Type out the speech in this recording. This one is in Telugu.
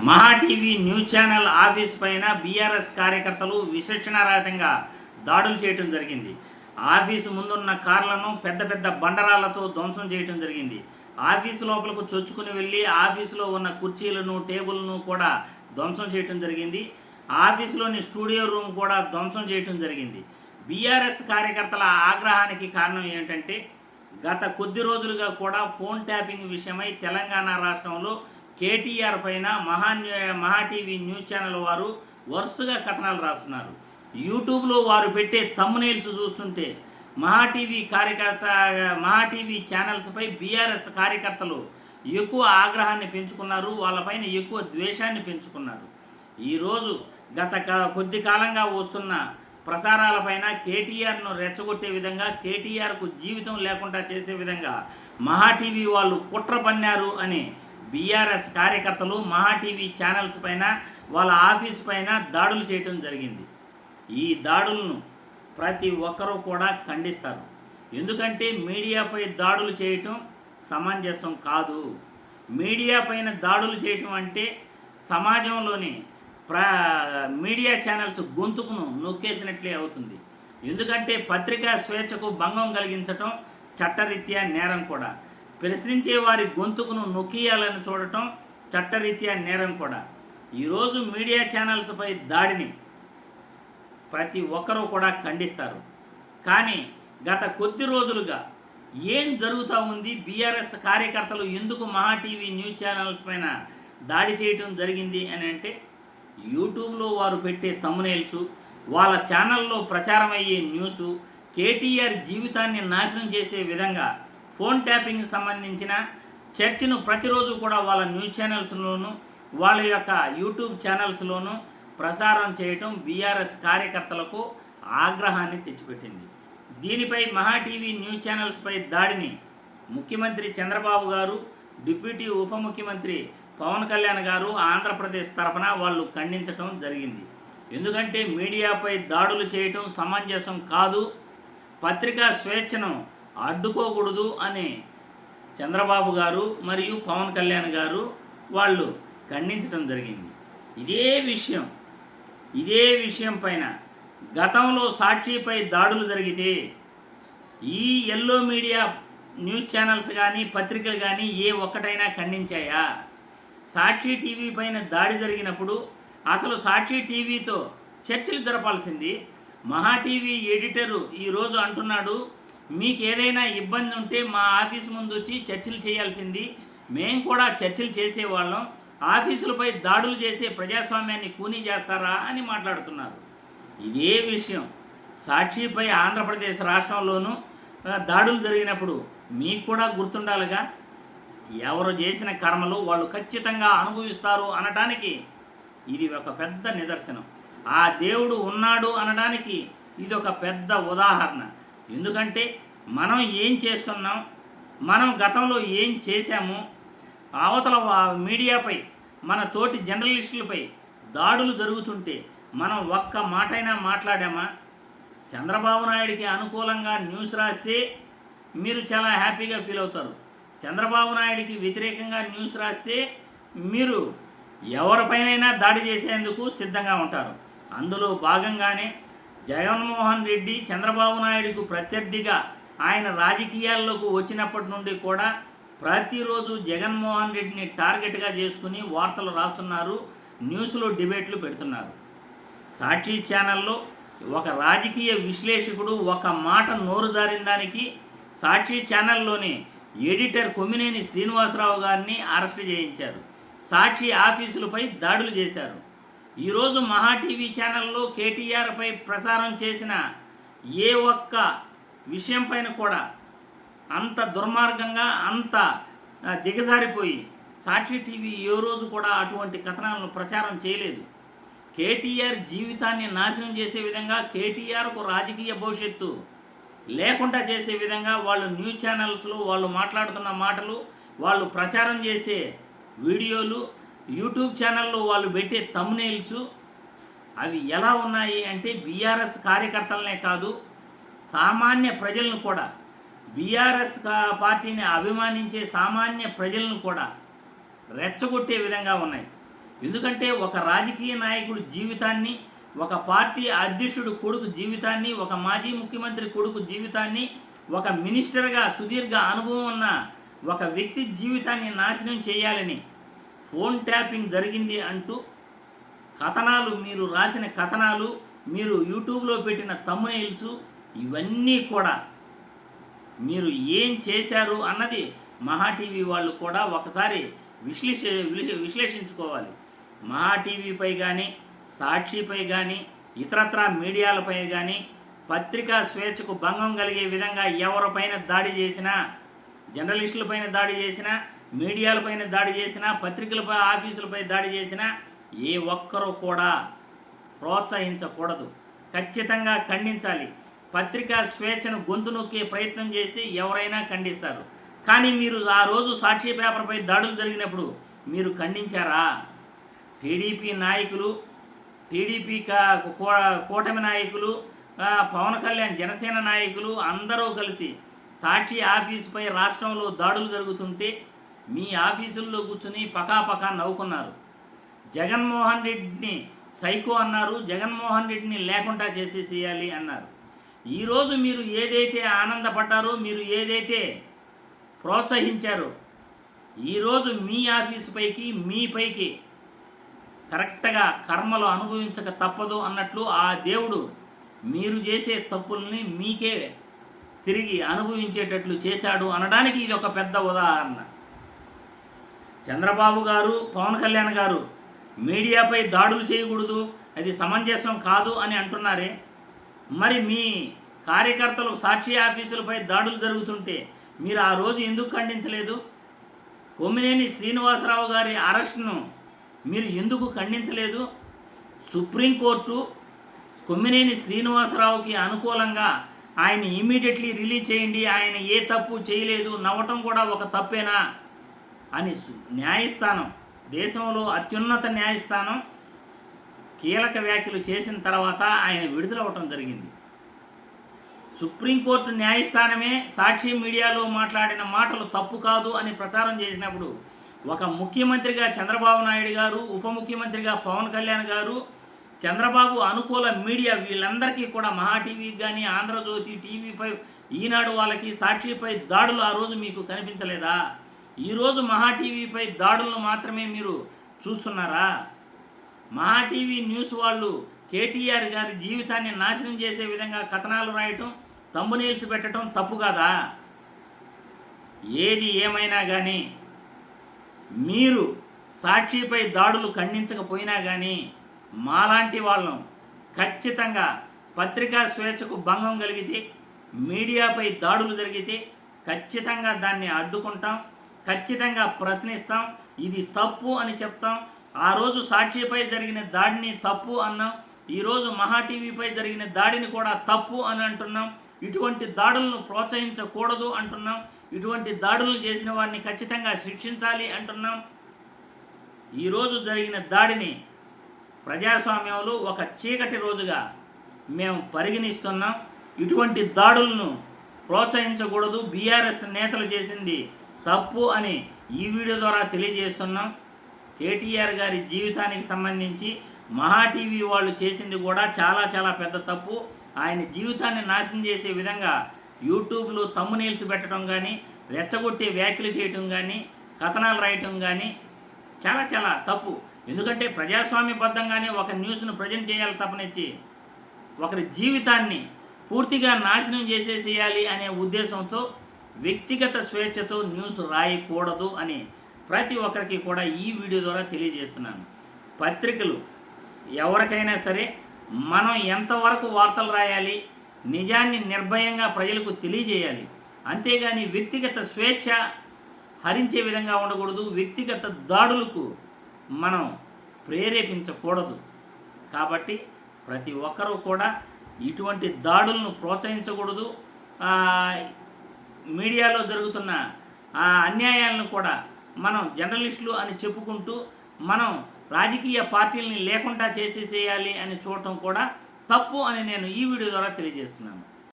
మహా టీవీ న్యూస్ ఛానల్ ఆఫీస్ పైన బీఆర్ఎస్ కార్యకర్తలు విచక్షణారహితంగా దాడులు చేయడం జరిగింది. ఆఫీసు ముందున్న కార్లను పెద్ద పెద్ద బండరాళ్లతో ధ్వంసం చేయడం జరిగింది. ఆఫీసు లోపలకు చొచ్చుకుని వెళ్ళి ఆఫీసులో ఉన్న కుర్చీలను టేబుల్ను కూడా ధ్వంసం చేయడం జరిగింది. ఆఫీసులోని స్టూడియో రూమ్ కూడా ధ్వంసం చేయడం జరిగింది. బీఆర్ఎస్ కార్యకర్తల ఆగ్రహానికి కారణం ఏమిటంటే గత కొద్ది రోజులుగా కూడా ఫోన్ ట్యాపింగ్ విషయమై తెలంగాణ రాష్ట్రంలో కేటీఆర్ పైన మహా టీవీ న్యూస్ ఛానల్ వారు వరుసగా కథనాలు రాస్తున్నారు. యూట్యూబ్లో వారు పెట్టే థంబ్నెయిల్స్ చూస్తుంటే మహా టీవీ ఛానల్స్పై బీఆర్ఎస్ కార్యకర్తలు ఎక్కువ ఆగ్రహాన్ని పెంచుకున్నారు, వాళ్ళపైన ఎక్కువ ద్వేషాన్ని పెంచుకున్నారు. ఈరోజు గత కొద్ది కాలంగా వస్తున్న ప్రసారాలపైన కేటీఆర్ను రెచ్చగొట్టే విధంగా, కేటీఆర్కు జీవితం లేకుండా చేసే విధంగా మహా టీవీ వాళ్ళు కుట్ర పన్నారు అని బీఆర్ఎస్ కార్యకర్తలు మహా టీవీ ఛానల్స్ పైన, వాళ్ళ ఆఫీస్ పైన దాడులు చేయటం జరిగింది. ఈ దాడులను ప్రతి ఒక్కరూ కూడా ఖండిస్తారు. ఎందుకంటే మీడియాపై దాడులు చేయటం సమంజసం కాదు. మీడియా పైన దాడులు చేయటం అంటే సమాజంలోని మీడియా ఛానల్స్ గొంతుకును నొక్కేసినట్లే అవుతుంది. ఎందుకంటే పత్రికా స్వేచ్ఛకు భంగం కలిగించటం చట్టరీత్యా నేరం కూడా. ప్రశ్నించే వారి గొంతుకును నొక్కియాలని చూడటం చట్టరీత్యా నేరం కూడా. ఈరోజు మీడియా ఛానల్స్పై దాడిని ప్రతి ఒక్కరూ కూడా ఖండిస్తారు. కానీ గత కొద్ది రోజులుగా ఏం జరుగుతూ ఉంది, బీఆర్ఎస్ కార్యకర్తలు ఎందుకు మహా టీవీ న్యూస్ ఛానల్స్ పైన దాడి చేయటం జరిగింది అని అంటే, యూట్యూబ్లో వారు పెట్టే థంబ్నెయిల్స్, వాళ్ళ ఛానల్లో ప్రచారమయ్యే న్యూసు, కేటీఆర్ జీవితాన్ని నాశనం చేసే విధంగా ఫోన్ ట్యాపింగ్ సంబంధించిన చర్చను ప్రతిరోజు కూడా వాళ్ళ న్యూస్ ఛానల్స్లోనూ వాళ్ళ యొక్క యూట్యూబ్ ఛానల్స్లోనూ ప్రసారం చేయటం బీఆర్ఎస్ కార్యకర్తలకు ఆగ్రహాన్ని తెచ్చిపెట్టింది. దీనిపై మహా టీవీ న్యూస్ ఛానల్స్పై దాడిని ముఖ్యమంత్రి చంద్రబాబు గారు, డిప్యూటీ ఉప ముఖ్యమంత్రి పవన్ కళ్యాణ్ గారు ఆంధ్రప్రదేశ్ తరఫున వాళ్ళు ఖండించటం జరిగింది. ఎందుకంటే మీడియాపై దాడులు చేయటం సమంజసం కాదు, పత్రికా స్వేచ్ఛను అడ్డుకోకూడదు అని చంద్రబాబు గారు మరియు పవన్ కళ్యాణ్ గారు వాళ్ళు ఖండించడం జరిగింది. ఇదే విషయం పైన గతంలో సాక్షిపై దాడులు జరిగితే ఈ ఎల్లో మీడియా న్యూస్ ఛానల్స్ కానీ పత్రికలు కానీ ఏ ఒక్కటైనా ఖండించాయా? సాక్షి టీవీ పైన దాడి జరిగినప్పుడు అసలు సాక్షి టీవీతో చర్చలు జరపాల్సింది. మహా టీవీ ఎడిటరు ఈరోజు అంటున్నాడు, మీకు ఏదైనా ఇబ్బంది ఉంటే మా ఆఫీస్ ముందు వచ్చి చర్చలు చేయాల్సింది, మేము కూడా చర్చలు చేసేవాళ్ళం, ఆఫీసులపై దాడులు చేసే ప్రజాస్వామ్యాన్ని కూనీ చేస్తారా అని మాట్లాడుతున్నారు. ఇదే విషయం సాక్షిపై ఆంధ్రప్రదేశ్ రాష్ట్రంలోనూ దాడులు జరిగినప్పుడు మీకు కూడా గుర్తుండాలిగా. ఎవరు చేసిన కర్మలు వాళ్ళు ఖచ్చితంగా అనుభవిస్తారు అనడానికి ఇది ఒక పెద్ద నిదర్శనం. ఆ దేవుడు ఉన్నాడు అనడానికి ఇది ఒక పెద్ద ఉదాహరణ. ఎందుకంటే మనం ఏం చేస్తున్నాం, మనం గతంలో ఏం చేశాము, అవతల మీడియాపై మన తోటి జర్నలిస్టులపై దాడులు జరుగుతుంటే మనం ఒక్క మాటైనా మాట్లాడామా? చంద్రబాబు నాయుడికి అనుకూలంగా న్యూస్ రాస్తే మీరు చాలా హ్యాపీగా ఫీల్ అవుతారు. చంద్రబాబు నాయుడికి వ్యతిరేకంగా న్యూస్ రాస్తే మీరు ఎవరిపైనైనా దాడి చేసేందుకు సిద్ధంగా ఉంటారు. అందులో భాగంగానే జగన్మోహన్ రెడ్డి చంద్రబాబు నాయుడుకు ప్రత్యర్థిగా ఆయన రాజకీయాల్లోకి వచ్చినప్పటి నుండి కూడా ప్రతిరోజు జగన్మోహన్ రెడ్డిని టార్గెట్గా చేసుకుని వార్తలు రాస్తున్నారు, న్యూస్లో డిబేట్లు పెడుతున్నారు. సాక్షి ఛానల్లో ఒక రాజకీయ విశ్లేషకుడు ఒక మాట నోరు జారిన దానికి సాక్షి ఛానల్లోని ఎడిటర్ కొమ్మినేని శ్రీనివాసరావు గారిని అరెస్ట్ చేయించారు. సాక్షి ఆఫీసులపై దాడులు చేశారు. ఈరోజు మహా టీవీ ఛానల్లో కేటీఆర్పై ప్రసారం చేసిన ఏ ఒక్క విషయం పైన కూడా అంత దుర్మార్గంగా, అంత దిగజారిపోయి సాక్షి టీవీ ఏ రోజు కూడా అటువంటి కథనాలను ప్రచారం చేయలేదు. కేటీఆర్ జీవితాన్ని నాశనం చేసే విధంగా, కేటీఆర్కు రాజకీయ భవిష్యత్తు లేకుండా చేసే విధంగా వాళ్ళు న్యూస్ ఛానల్స్లో వాళ్ళు మాట్లాడుతున్న మాటలు, వాళ్ళు ప్రచారం చేసే వీడియోలు, యూట్యూబ్ ఛానల్లో వాళ్ళు పెట్టే థంబ్నెయిల్స్ అవి ఎలా ఉన్నాయి అంటే బీఆర్ఎస్ కార్యకర్తలనే కాదు, సామాన్య ప్రజలను కూడా, బీఆర్ఎస్ పార్టీని అభిమానించే సామాన్య ప్రజలను కూడా రెచ్చగొట్టే విధంగా ఉన్నాయి. ఎందుకంటే ఒక రాజకీయ నాయకుడి జీవితాన్ని, ఒక పార్టీ అధ్యక్షుడు కొడుకు జీవితాన్ని, ఒక మాజీ ముఖ్యమంత్రి కొడుకు జీవితాన్ని, ఒక మినిస్టర్గా సుదీర్ఘ అనుభవం ఉన్న ఒక వ్యక్తి జీవితాన్ని నాశనం చేయాలని ఫోన్ ట్యాపింగ్ జరిగింది అంటూ కథనాలు, మీరు రాసిన కథనాలు, మీరు యూట్యూబ్లో పెట్టిన థంబ్నెయిల్స్, ఇవన్నీ కూడా మీరు ఏం చేశారు అన్నది మహా టీవీ వాళ్ళు కూడా ఒకసారి విశ్లేషించుకోవాలి. మహా టీవీపై కానీ, సాక్షిపై కానీ, ఇతరత్ర మీడియాలపై కానీ పత్రికా స్వేచ్ఛకు భంగం కలిగే విధంగా ఎవరిపైన దాడి చేసినా, జర్నలిస్టులపైన దాడి చేసినా, మీడియాలపైన దాడి చేసినా, పత్రికలపై ఆఫీసులపై దాడి చేసినా ఏ ఒక్కరూ కూడా ప్రోత్సహించకూడదు. ఖచ్చితంగా ఖండించాలి. పత్రికా స్వేచ్ఛను గొంతు నొక్కే ప్రయత్నం చేస్తే ఎవరైనా ఖండిస్తారు. కానీ మీరు ఆ రోజు సాక్షి పేపర్పై దాడులు జరిగినప్పుడు మీరు ఖండించారా? టీడీపీ నాయకులు, టీడీపీ కూటమి నాయకులు, పవన్ కళ్యాణ్ జనసేన నాయకులు అందరూ కలిసి సాక్షి ఆఫీసుపై రాష్ట్రంలో దాడులు జరుగుతుంటే మీ ఆఫీసుల్లో కూర్చుని పకాపకా నవ్వుకున్నారు. జగన్మోహన్ రెడ్డిని సైకో అన్నారు, జగన్మోహన్ రెడ్డిని లేకుండా చేసేసేయాలి అన్నారు. ఈరోజు మీరు ఏదైతే ఆనందపడ్డారో, మీరు ఏదైతే ప్రోత్సహించారో, ఈరోజు మీ ఆఫీసు పైకి, మీపైకి కరెక్ట్గా కర్మలు అనుభవించక తప్పదు అన్నట్లు ఆ దేవుడు మీరు చేసే తప్పుల్ని మీకే తిరిగి అనుభవించేటట్లు చేశాడు అనడానికి ఇది ఒక పెద్ద ఉదాహరణ. చంద్రబాబు గారు, పవన్ కళ్యాణ్ గారు మీడియాపై దాడులు చేయకూడదు, అది సమంజసం కాదు అని అంటున్నారే, మరి మీ కార్యకర్తలు సాక్షి ఆఫీసులపై దాడులు జరుగుతుంటే మీరు ఆ రోజు ఎందుకు ఖండించలేదు? కొమ్మినేని శ్రీనివాసరావు గారి అరెస్ట్ను మీరు ఎందుకు ఖండించలేదు? సుప్రీంకోర్టు కొమ్మినేని శ్రీనివాసరావుకి అనుకూలంగా ఆయన ఇమీడియట్లీ రిలీజ్ చేయండి, ఆయన ఏ తప్పు చేయలేదు, నవ్వటం కూడా ఒక తప్పేనా అని న్యాయస్థానం, దేశంలో అత్యున్నత న్యాయస్థానం కీలక వ్యాఖ్యలు చేసిన తర్వాత ఆయన విడుదలవ్వటం జరిగింది. సుప్రీంకోర్టు న్యాయస్థానమే సాక్షి మీడియాలో మాట్లాడిన మాటలు తప్పు కాదు అని ప్రచారం చేసినప్పుడు ఒక ముఖ్యమంత్రిగా చంద్రబాబు నాయుడు గారు, ఉప ముఖ్యమంత్రిగా పవన్ కళ్యాణ్ గారు, చంద్రబాబు అనుకూల మీడియా వీళ్ళందరికీ కూడా మహా టీవీకి కానీ, ఆంధ్రజ్యోతి, టీవీ5, ఈనాడు వాళ్ళకి సాక్షిపై దాడులు ఆ రోజు మీకు కనిపించలేదా? ఈరోజు మహా టీవీపై దాడులను మాత్రమే మీరు చూస్తున్నారా? మహా టీవీ న్యూస్ వాళ్ళు కేటీఆర్ గారి జీవితాన్ని నాశనం చేసే విధంగా కథనాలు రాయటం, థంబ్నెయిల్స్ పెట్టడం తప్పు కాదా? ఏది ఏమైనా కానీ మీరు సాక్షిపై దాడులు ఖండించకపోయినా కానీ మాలాంటి వాళ్ళం ఖచ్చితంగా పత్రికా స్వేచ్ఛకు భంగం కలిగితే, మీడియాపై దాడులు జరిగితే ఖచ్చితంగా దాన్ని అడ్డుకుంటాం, ఖచ్చితంగా ప్రశ్నిస్తాం, ఇది తప్పు అని చెప్తాం. ఆ రోజు సాక్షిపై జరిగిన దాడిని తప్పు అన్నాం, ఈరోజు మహా టీవీపై జరిగిన దాడిని కూడా తప్పు అని అంటున్నాం. ఇటువంటి దాడులను ప్రోత్సహించకూడదు అంటున్నాం. ఇటువంటి దాడులు చేసిన వారిని ఖచ్చితంగా శిక్షించాలి అంటున్నాం. ఈరోజు జరిగిన దాడిని ప్రజాస్వామ్యంలో ఒక చీకటి రోజుగా మేము పరిగణిస్తున్నాం. ఇటువంటి దాడులను ప్రోత్సహించకూడదు, బీఆర్ఎస్ నేతలు చేసింది తప్పు అని ఈ వీడియో ద్వారా తెలియజేస్తున్నాం. కేటీఆర్ గారి జీవితానికి సంబంధించి మహా టీవీ వాళ్ళు చేసింది కూడా చాలా చాలా పెద్ద తప్పు. ఆయన జీవితాన్ని నాశనం చేసే విధంగా యూట్యూబ్లో థంబ్నెయిల్స్ పెట్టడం కానీ, రెచ్చగొట్టే వ్యాఖ్యలు చేయటం కానీ, కథనాలు రాయటం కానీ చాలా చాలా తప్పు. ఎందుకంటే ప్రజాస్వామ్యబద్ధంగానే ఒక న్యూస్ను ప్రజెంట్ చేయాలి తప్పనిచ్చి ఒకరి జీవితాన్ని పూర్తిగా నాశనం చేసేసేయాలి అనే ఉద్దేశంతో వ్యక్తిగత స్వేచ్ఛతో న్యూస్ రాయకూడదు అని ప్రతి ఒక్కరికి కూడా ఈ వీడియో ద్వారా తెలియజేస్తున్నాను. పత్రికలు ఎవరికైనా సరే మనం ఎంతవరకు వార్తలు రాయాలి, నిజాన్ని నిర్భయంగా ప్రజలకు తెలియజేయాలి. అంతేగాని వ్యక్తిగత స్వేచ్ఛ హరించే విధంగా ఉండకూడదు, వ్యక్తిగత దాడులకు మనం ప్రేరేపించకూడదు. కాబట్టి ప్రతి ఒక్కరూ కూడా ఇటువంటి దాడులను ప్రోత్సహించకూడదు. మీడియాలో జరుగుతున్న అన్యాయాలను కూడా మనం జర్నలిస్టులు అని చెప్పుకుంటూ మనం రాజకీయ పార్టీలని లేకుండా చేసేసేయాలి అని చూడటం కూడా తప్పు అని నేను ఈ వీడియో ద్వారా తెలియజేస్తున్నాను.